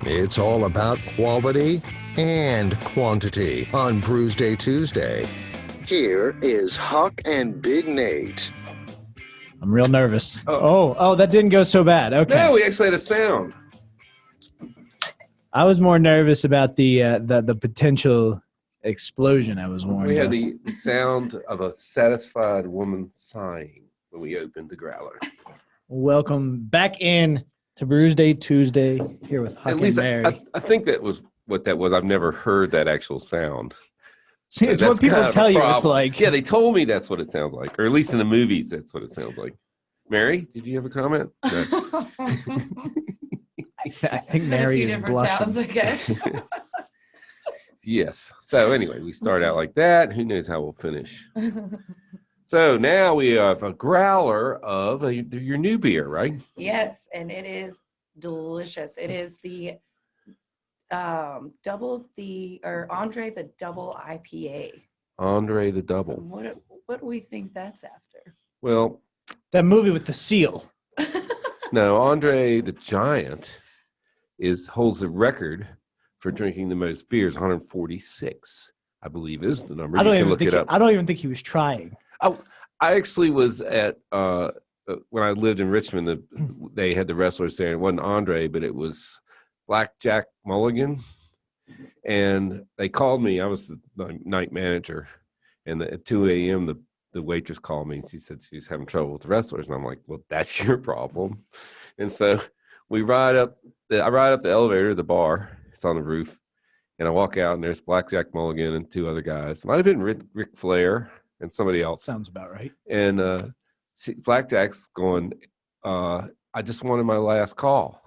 It's all about quality and quantity on Brewsday Tuesday. Here is Huck and Big Nate. I'm real nervous. Oh, that didn't go so bad. Okay. No, we actually had a sound. I was more nervous about the potential explosion. I was warned. We had the sound of a satisfied woman sighing when we opened the growler. Welcome back in to Brewsday Tuesday here with Huck At least and Mary. I think that was what that was. I've never heard that actual sound. See, it's what people tell you it's like. Yeah, they told me that's what it sounds like, or at least in the movies, that's what it sounds like. Mary, did you have a comment? No. I think Mary is blushing. Sounds, I guess. Yes. So anyway, we start out like that. Who knows how we'll finish? So now we have a growler of your new beer, right? Yes, and it is delicious. It is the Andre the Double IPA. Andre the Double. What do we think that's after? Well, That movie with the seal. no, Andre the Giant holds the record for drinking the most beers. 146, I believe, is the number. You can look it up. I don't even think he was trying. I actually was at when I lived in Richmond. They had the wrestlers there. It wasn't Andre, but it was Black Jack Mulligan, and they called me. I was the night manager, and at 2 a.m. the waitress called me. And she said she's having trouble with the wrestlers, and I'm like, "Well, that's your problem." And so I ride up the elevator to the bar. It's on the roof, and I walk out, and there's Black Jack Mulligan and two other guys. It might have been Ric Flair and somebody else. Sounds about right. And Black Jack's going, I just wanted my last call.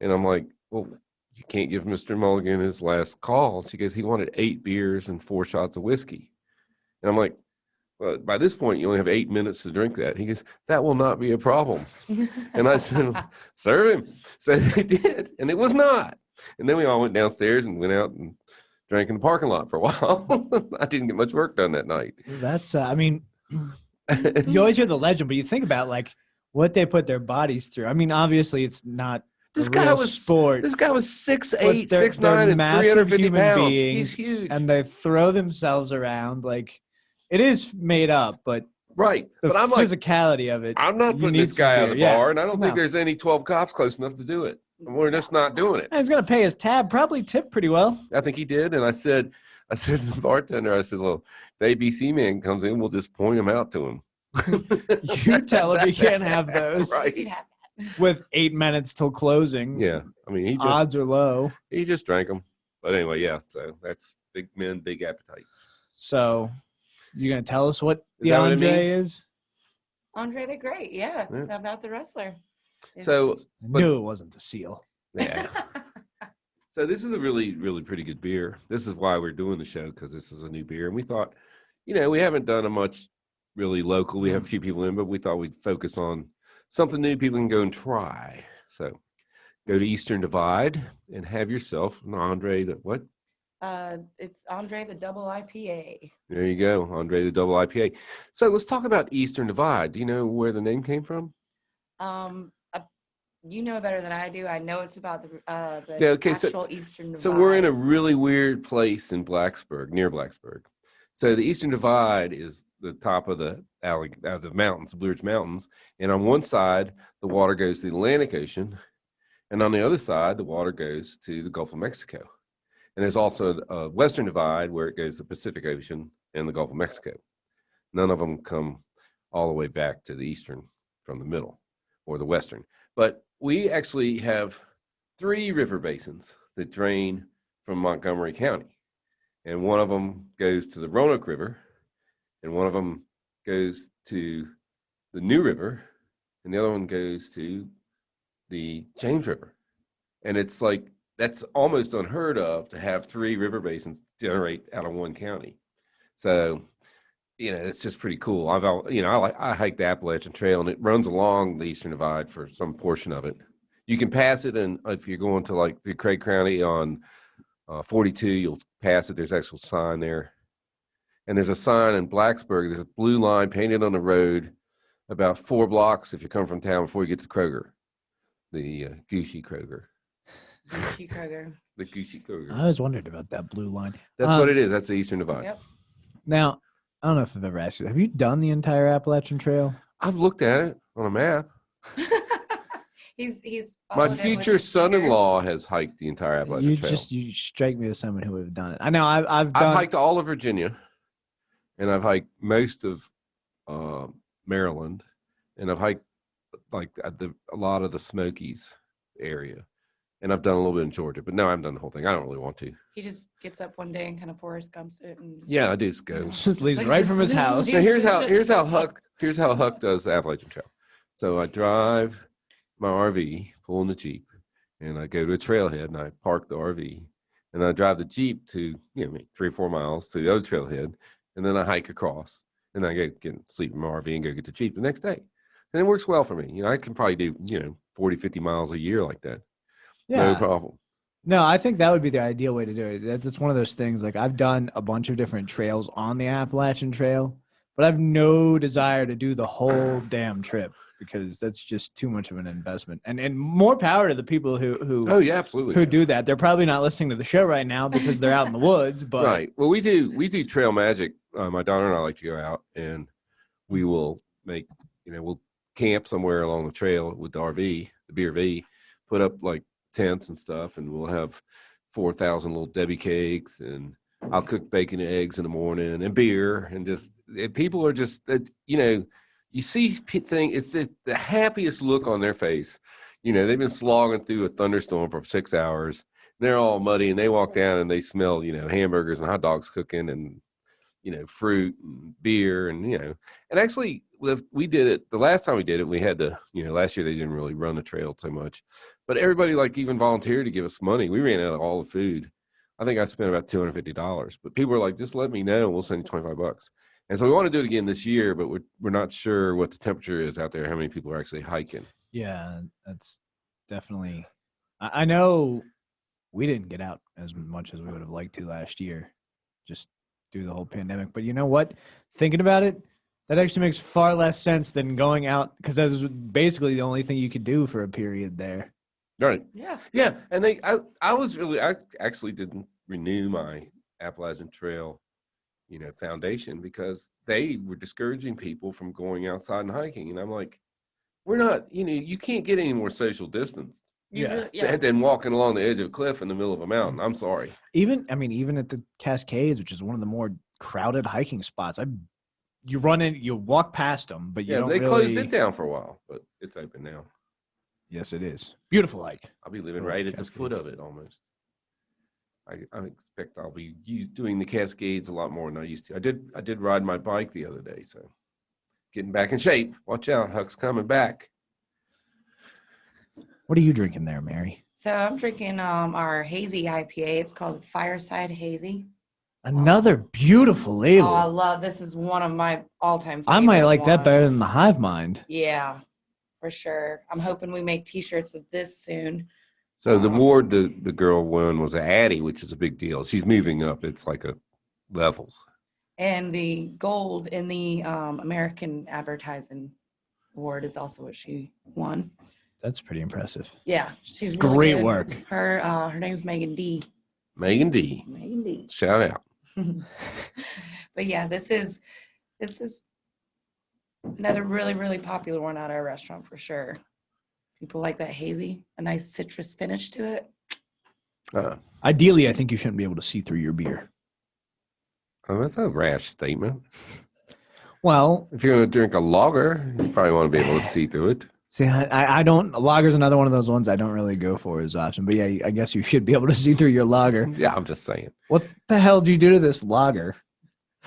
And I'm like, well, you can't give Mr. Mulligan his last call. She goes, he wanted 8 beers and 4 shots of whiskey. And I'm like, well, by this point, you only have 8 minutes to drink that. He goes, that will not be a problem. And I said, serve him. So they did, and it was not. And then we all went downstairs and went out and drank in the parking lot for a while. I didn't get much work done that night. That's, I mean, you always hear the legend, but you think about like what they put their bodies through. I mean, obviously it's not this a guy real was sport. This guy was 6'8", 6'9", and massive 350 human pounds. beings, He's huge. And they throw themselves around like it is made up, but right. the but I'm physicality of it. I'm not putting this guy out of the bar, and I don't think there's any 12 cops close enough to do it. We're just not doing it. He's going to pay his tab, probably tip pretty well. I think he did. And I said to the bartender, I said, well, the ABC man comes in, we'll just point him out to him. You tell him he can't have those. Right. With 8 minutes till closing. Yeah. I mean, odds are low. He just drank them. But anyway, yeah. So that's big men, big appetites. So you're going to tell us what the Andre is? Andre the Great, yeah. About the wrestler. So I knew it wasn't the seal. Yeah. So this is a really, really pretty good beer. This is why we're doing the show, because this is a new beer. And we thought, we haven't done a much really local. We have a few people in, but we thought we'd focus on something new people can go and try. So go to Eastern Divide and have yourself an Andre what? It's Andre the Double IPA. There you go, Andre the Double IPA. So let's talk about Eastern Divide. Do you know where the name came from? You know better than I do. I know it's about the actual Eastern Divide. So we're in a really weird place in Blacksburg, near Blacksburg. So the Eastern Divide is the top of the mountains, the Blue Ridge Mountains, and on one side the water goes to the Atlantic Ocean, and on the other side the water goes to the Gulf of Mexico. And there's also a Western Divide where it goes to the Pacific Ocean and the Gulf of Mexico. None of them come all the way back to the Eastern from the middle or the Western. But we actually have 3 river basins that drain from Montgomery County. And one of them goes to the Roanoke River, and one of them goes to the New River, and the other one goes to the James River. And it's like, that's almost unheard of to have 3 river basins generate out of one county. So, it's just pretty cool. I hiked the Appalachian Trail, and it runs along the Eastern Divide for some portion of it. You can pass it, and if you're going to like through Craig County on 42, you'll pass it. There's actual sign there. And there's a sign in Blacksburg. There's a blue line painted on the road about 4 blocks if you come from town before you get to Kroger, the Gucci Kroger. Gucci Kroger. The Gucci Kroger. I always wondered about that blue line. That's what it is. That's the Eastern Divide. Yep. Now, I don't know if I've ever asked you. Have you done the entire Appalachian Trail? I've looked at it on a map. He's My followed it with future his finger. son-in-law has hiked the entire Appalachian Trail. You strike me as someone who would have done it. I know I've hiked all of Virginia, and I've hiked most of Maryland, and I've hiked like a lot of the Smokies area, and I've done a little bit in Georgia. But no, I haven't done the whole thing. I don't really want to. He just gets up one day and kind of Forrest Gumps it. And Yeah, I do just go. leaves right from his house. So here's how Huck does the Appalachian Trail. So I drive my RV, pull in the Jeep, and I go to a trailhead and I park the RV, and I drive the Jeep to 3 or 4 miles to the other trailhead, and then I hike across, and I go sleep in my RV and go get the Jeep the next day. And it works well for me. I can probably do 40, 50 miles a year like that. Yeah. No problem. No, I think that would be the ideal way to do it. That's one of those things. Like I've done a bunch of different trails on the Appalachian Trail, but I have no desire to do the whole damn trip because that's just too much of an investment. And more power to the people who Oh yeah, absolutely. who do that. They're probably not listening to the show right now because they're out in the woods. But right. Well, we do trail magic. My daughter and I like to go out, and we will make we'll camp somewhere along the trail with the RV, the BRV, put up like tents and stuff, and we'll have 4,000 little Debbie cakes, and I'll cook bacon and eggs in the morning and beer, and just people are just you see thing, it's the happiest look on their face. They've been slogging through a thunderstorm for 6 hours. They're all muddy, and they walk down and they smell hamburgers and hot dogs cooking, and fruit and beer, and actually we did it the last time we did it. We had to last year they didn't really run the trail so much, but everybody even volunteered to give us money. We ran out of all the food. I think I spent about $250, but people were like, just let me know and we'll send you $25. And so we want to do it again this year, but we're not sure what the temperature is out there, how many people are actually hiking. Yeah, that's definitely. I know we didn't get out as much as we would have liked to last year, just due to the whole pandemic. But you know what? Thinking about it, that actually makes far less sense than going out, because that was basically the only thing you could do for a period there. Right. Yeah. Yeah. And I actually didn't renew my Appalachian Trail, foundation, because they were discouraging people from going outside and hiking. And I'm like, we're not, you can't get any more social distance. Than walking along the edge of a cliff in the middle of a mountain. I'm sorry. Even at the Cascades, which is one of the more crowded hiking spots, you walk past them, but you don't really. They closed it down for a while, but it's open now. Yes, it is. Beautiful hike. I'll be living right at the foot of it almost. I expect I'll be doing the Cascades a lot more than I used to. I did ride my bike the other day, so getting back in shape. Watch out, Huck's coming back. What are you drinking there, Mary? So I'm drinking our hazy IPA. It's called Fireside Hazy. Another beautiful label. Oh, I love this. Is one of my all-time favorites. I might like that better than the Hive Mind. Yeah, for sure. I'm hoping we make T-shirts of this soon. So the award the girl won was an Addy, which is a big deal. She's moving up. It's like a levels. And the gold in the American Advertising Award is also what she won. That's pretty impressive. Yeah, she's really great good. Work. Her name's Megan D. Megan D. Megan D. Shout out. But yeah, this is another really, really popular one at our restaurant for sure. People like that hazy, a nice citrus finish to it. Ideally, I think you shouldn't be able to see through your beer. Oh, that's a rash statement. Well, if you're going to drink a lager, you probably want to be able to see through it. See, I don't. Lager's another one of those ones I don't really go for as often. But yeah, I guess you should be able to see through your lager. Yeah, I'm just saying. What the hell do you do to this lager?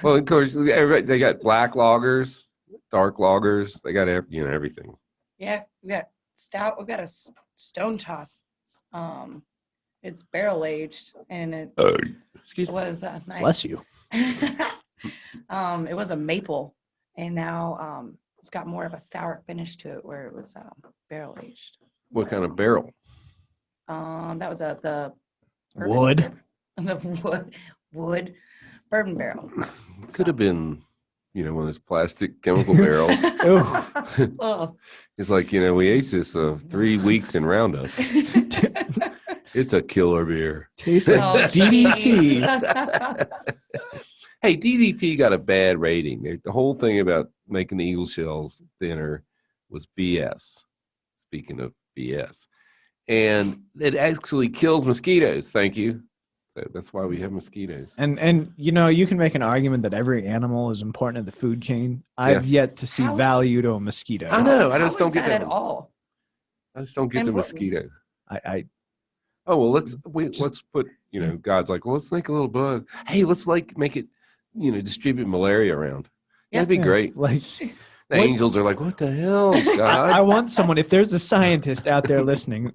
Well, of course, they got black lagers, dark lagers. They got everything. Yeah, we got stout. We got a Stone Toss. It's barrel aged, and it was nice. Bless you. It was a maple, and now it's got more of a sour finish to it, where it was barrel aged. What kind of barrel? That was the wood. The wood bourbon barrel. Could have been, one of those plastic chemical barrels. Oh. It's like, we aged this 3 weeks in Roundup. It's a killer beer. Tastes like Oh, DDT. jeez. Hey, DDT got a bad rating. The whole thing about making the eagle shells thinner was BS. Speaking of BS. And it actually kills mosquitoes. Thank you. So that's why we have mosquitoes. And you can make an argument that every animal is important in the food chain. I've yet to see How is- value to a mosquito. I know. I How just don't is get that that at all. I just don't get the Important. mosquito. I Oh well, let's put God's like, well, let's make a little bug. Hey, let's make it distribute malaria around. That'd be great. like The angels are like, what the hell, God? I want someone, if there's a scientist out there listening,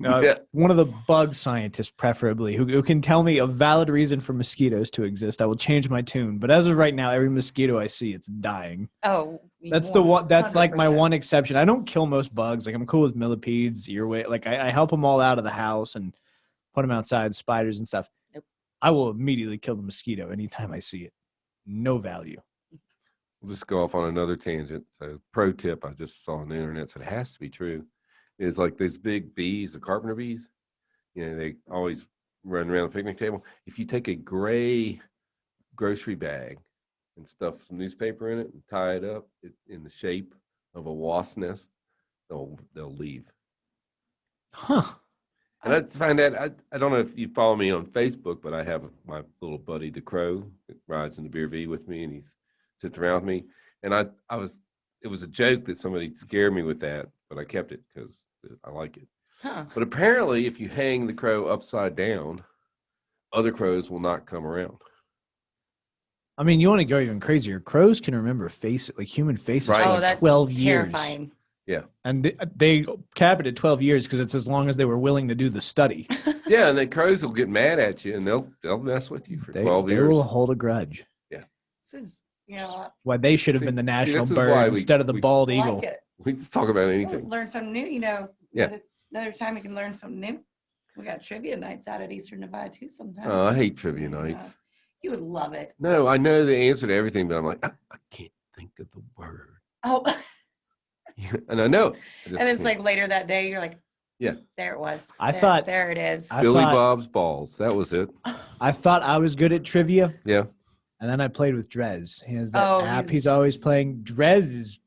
one of the bug scientists preferably, who can tell me a valid reason for mosquitoes to exist, I will change my tune. But as of right now, every mosquito I see, it's dying. Oh, That's the one. That's like my 100%. one exception. I don't kill most bugs. Like I'm cool with millipedes, earwig. Like I help them all out of the house and put them outside, spiders and stuff. Nope. I will immediately kill the mosquito anytime I see it. No value. We'll just go off on another tangent. So, pro tip I just saw on the internet, so it has to be true, is like those big bees, the carpenter bees. They always run around the picnic table. If you take a gray grocery bag and stuff some newspaper in it and tie it up in the shape of a wasp nest, they'll leave. Huh. And I find that I don't know if you follow me on Facebook, but I have my little buddy the Crow that rides in the Beer V with me, and he sits around with me. And it was a joke that somebody scared me with that, but I kept it because I like it. Huh. But apparently, if you hang the crow upside down, other crows will not come around. I mean, you want to go even crazier. Crows can remember human faces Right. for Oh, like that's 12 years. terrifying. Yeah. And they capped it at 12 years because it's as long as they were willing to do the study. Yeah, and the crows will get mad at you, and they'll mess with you for 12 They years. will hold a grudge. Yeah. This is, Why they should have See- been the see, national this is bird why instead of the we bald I eagle. like it. We just talk about We'll anything. learn something new, Yeah. Another time you can learn something new. We got trivia nights out at Eastern Divide too sometimes. Oh, I hate trivia Yeah. nights. You would love it. No, I know the answer to everything, but I'm like, I can't think of the word. Oh, And I know it. I just and it's can't. like later that day, you're like, Yeah. there it was. I There- thought- there it is. I Billy thought- Bob's balls. That was it. I thought I was good at trivia, Yeah. and then I played with Drez. He has that Oh, app. he's- He's always playing. Drez is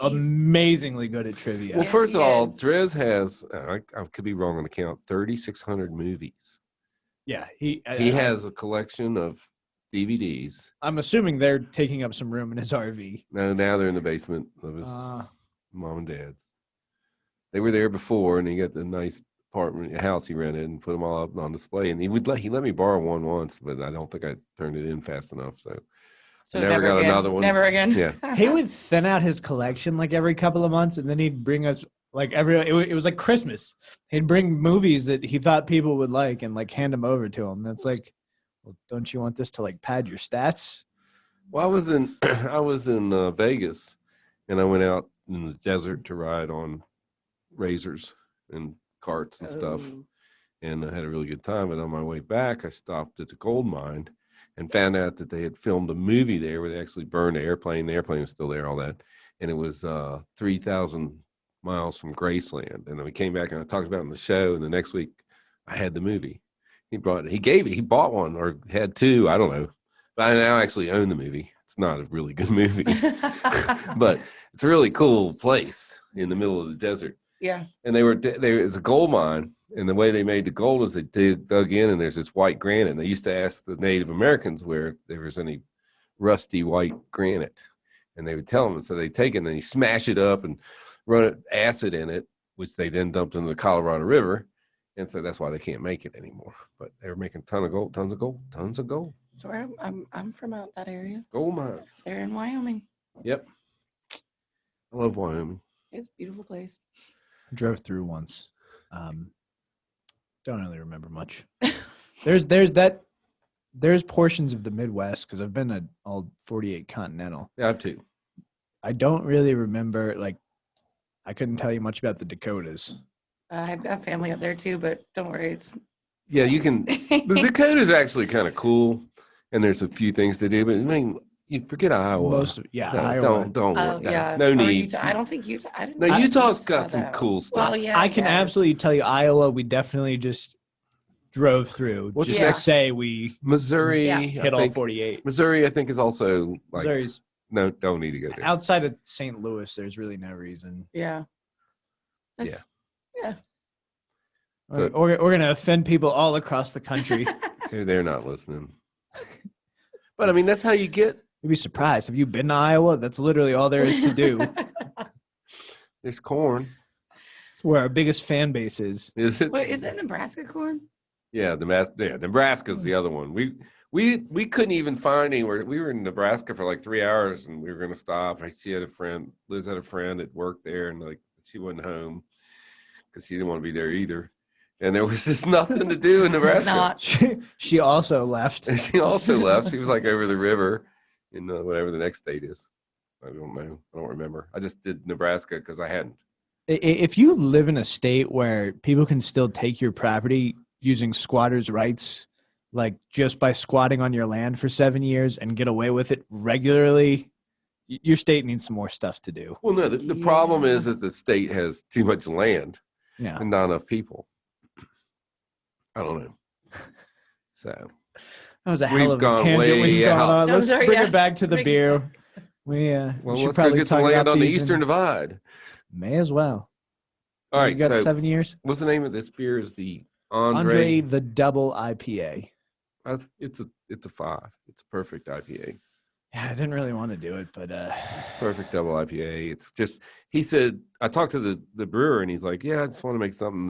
He's- amazingly good at trivia. Well, Yes, first he of all, is. Drez has, I could be wrong on the count, 3,600 movies. Yeah, He has a collection of DVDs. I'm assuming they're taking up some room in his RV. Now they're in the basement of his mom and dad's. They were there before, and he got the nice house he rented, and put them all up on display. And he let me borrow one once, but I don't think I turned it in fast enough. So So never got again. another one. Never again. Yeah. He would thin out his collection like every couple of months, and then he'd bring us it was like Christmas. He'd bring movies that he thought people would like and like hand them over to him. That's like, well, don't you want this to like pad your stats? Well, I was in Vegas, and I went out in the desert to ride on razors and carts and stuff, Oh. and I had a really good time. But on my way back, I stopped at the gold mine and found out that they had filmed a movie there where they actually burned the airplane. The airplane was still there, all that, and it was 3,000 miles from Graceland. And then we came back and I talked about it in the show. And the next week, I had the movie. He bought one or had two, I don't know. But I now actually own the movie. It's not a really good movie, but it's a really cool place in the middle of the desert. Yeah. And it's a gold mine, and the way they made the gold is they dug in, and there's this white granite. And they used to ask the Native Americans where there was any rusty white granite, and they would tell them. So they take it and they smash it up and run acid in it, which they then dumped into the Colorado River, and so that's why they can't make it anymore. But they were making tons of gold. So I'm from out that area. Gold mines. They're in Wyoming. Yep. I love Wyoming. It's a beautiful place. Drove through once. Don't really remember much. There's portions of the Midwest because I've been at all 48 continental. Yeah, I have two. I don't really remember, like, I couldn't tell you much about the Dakotas. I've got family up there too, but don't worry. It's Yeah, you can. The Dakotas are actually kind of cool, and there's a few things to do. But I mean, you forget Iowa. No, Iowa. Don't. oh worry. yeah. No Or need. Utah. I don't think Utah. I didn't. No, I Utah's saw got some that. cool stuff. Well, yeah. I can guess. absolutely tell you Iowa, we definitely just drove through What's just next? to say we Missouri, Yeah. I hit all think, 48. Missouri, I think, is also like Missouri's no, don't need to go there. outside of St. Louis. There's really no reason. Yeah. That's- yeah. So- We're gonna offend people all across the country. They're not listening. But I mean, that's how you get. You'd be surprised. Have you been to Iowa? That's literally all there is to do. There's corn. It's where our biggest fan base is. Is it? Wait, is it Nebraska corn? Yeah, Nebraska's the other one. We couldn't even find anywhere. We were in Nebraska for like 3 hours, and we were gonna stop. She had a friend. Liz had a friend that worked there, and like she wasn't home because she didn't want to be there either. And there was just nothing to do in Nebraska. Not. She also left. And she also left. She was like over the river in whatever the next state is. I don't know. I don't remember. I just did Nebraska because I hadn't. If you live in a state where people can still take your property using squatters' rights, like just by squatting on your land for 7 years and get away with it regularly, your state needs some more stuff to do. Well, no, the problem is that the state has too much land Yeah. and not enough people. I don't know. So That was a We've hell of a gone tangent way we've gone out. on. I'm Let's sorry, bring yeah. it back to the Bring- beer. We well, should let's go probably get some talk land about on the these in- Eastern Divide. May as well. All You right, got so 7 years. what's the name of this beer? Is the Andre Andre? the Double IPA. It's a 5. It's a perfect IPA. Yeah, I didn't really want to do it, but It's a perfect double IPA. It's just, he said, I talked to the brewer and he's like, yeah, I just want to make something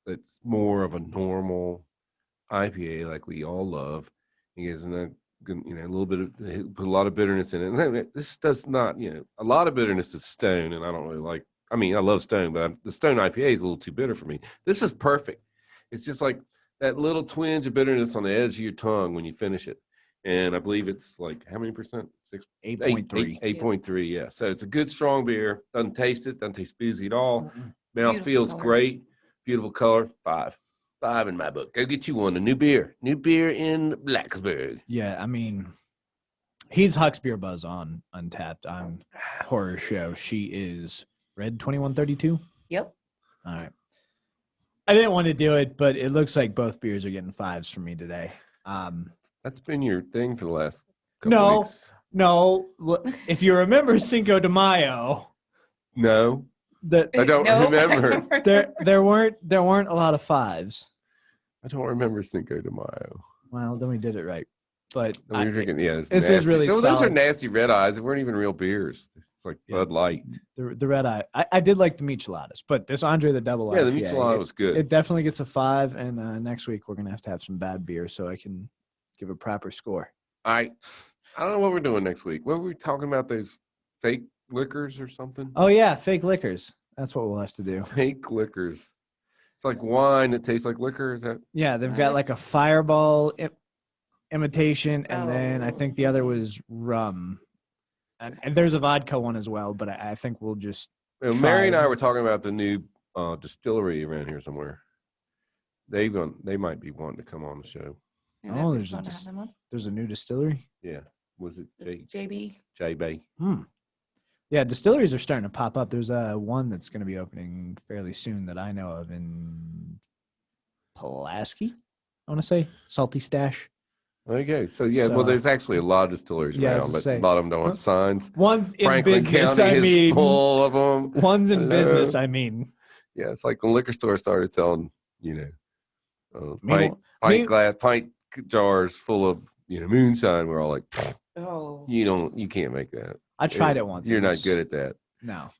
that's more of a normal IPA like we all love. He goes, and a little bit of, put a lot of bitterness in it. And this does not, a lot of bitterness is Stone, and I don't really like, I mean, I love Stone, but the Stone IPA is a little too bitter for me. This is perfect. It's just like that little twinge of bitterness on the edge of your tongue when you finish it. And I believe it's like, how many percent? 8.3. 8.3, yeah. So it's a good, strong beer. Doesn't taste boozy at all. Mouth Beautiful feels color. great. Beautiful color. 5 in my book. Go get you one. A new beer in Blacksburg. Yeah, I mean, he's Huck's Beer Buzz on Untapped. I'm Horror Show. She is Red 2132. Yep. All right. I didn't want to do it, but it looks like both beers are getting 5s for me today. That's been your thing for the last couple No. weeks. No, if you remember Cinco de Mayo, No, that I don't Nope. remember. there weren't a lot of 5s. I don't remember Cinco de Mayo. Well, then we did it right. But We were drinking, it's this is nasty. really Those are solid. nasty red eyes. They weren't even real beers. It's like Yeah. Bud Light. the red eye, I did like the micheladas, but this Andre the Double Yeah, the IPA, Michelada was good. It definitely gets a 5, and next week we're gonna have some bad beer so I can give a proper score. I don't know what we're doing next week. What were we talking about? Those fake liquors or something? Oh yeah, fake liquors. That's what we'll have to do. Fake liquors. It's like wine that tastes like liquor. Is that? Yeah, they've got like a Fireball imitation, and then I think the other was rum, and there's a vodka one as well. But I think we'll just Mary and I try- were talking about the new distillery around here somewhere. They might be wanting to come on the show. Yeah, Oh, that'd be there's a fun to have them on. there's a new distillery. Yeah. Was it JB. JB? Yeah, distilleries are starting to pop up. There's one that's going to be opening fairly soon that I know of in Pulaski. I want to say Salty Stash. There you go. So yeah, well, So- there's actually a lot of distilleries Yeah, I was around, gonna but say. a lot of them don't have signs. One's in Franklin business. County I is mean, full of them. one's in Hello. business. I mean, Yeah, it's like when liquor stores started selling, Meanwhile- pint jars full of moonshine. We're all like, Oh. you can't make that. I tried it once. You're It not was- good at that. No.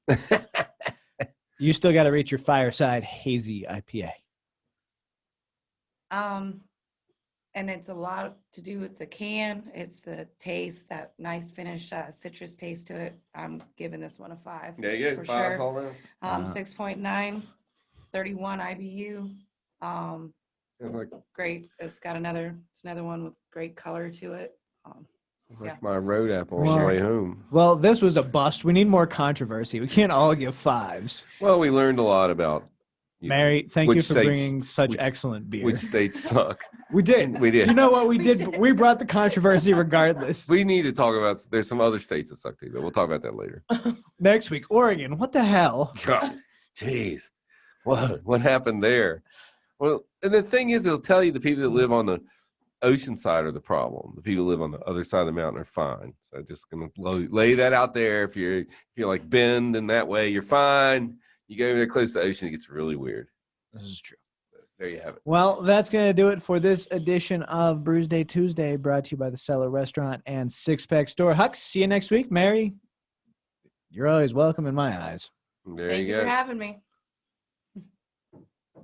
You still got to reach your Fireside Hazy IPA. And it's a lot to do with the can. It's the taste, that nice finish, citrus taste to it. I'm giving this one a 5. There you go. For Fives sure. all around. 6.9, 31 IBU. It's like, Great. It's another one with great color to it. Yeah. my road apple on Well- the way home. Well, this was a bust. We need more controversy. We can't all give 5s. Well, we learned a lot about Mary, thank you which for states- bringing such which- excellent beer. which states suck. We did. We did. You know what we We did? did. We brought the controversy regardless. We need to talk about. There's some other states that suck too, but we'll talk about that later. Next week, Oregon. What the hell? God, jeez, what happened there? Well, and the thing is, it'll tell you the people that live on the ocean side are the problem. The people who live on the other side of the mountain are fine. So I'm just gonna lay that out there. If you're like Bend in that way, you're fine. You go over there close to the ocean, it gets really weird. This is true. So there you have it. Well, that's going to do it for this edition of Brewsday Tuesday, brought to you by the Cellar Restaurant and Six Pack Store. Huck, see you next week. Mary, you're always welcome in my eyes. There Thank you you go. for having me.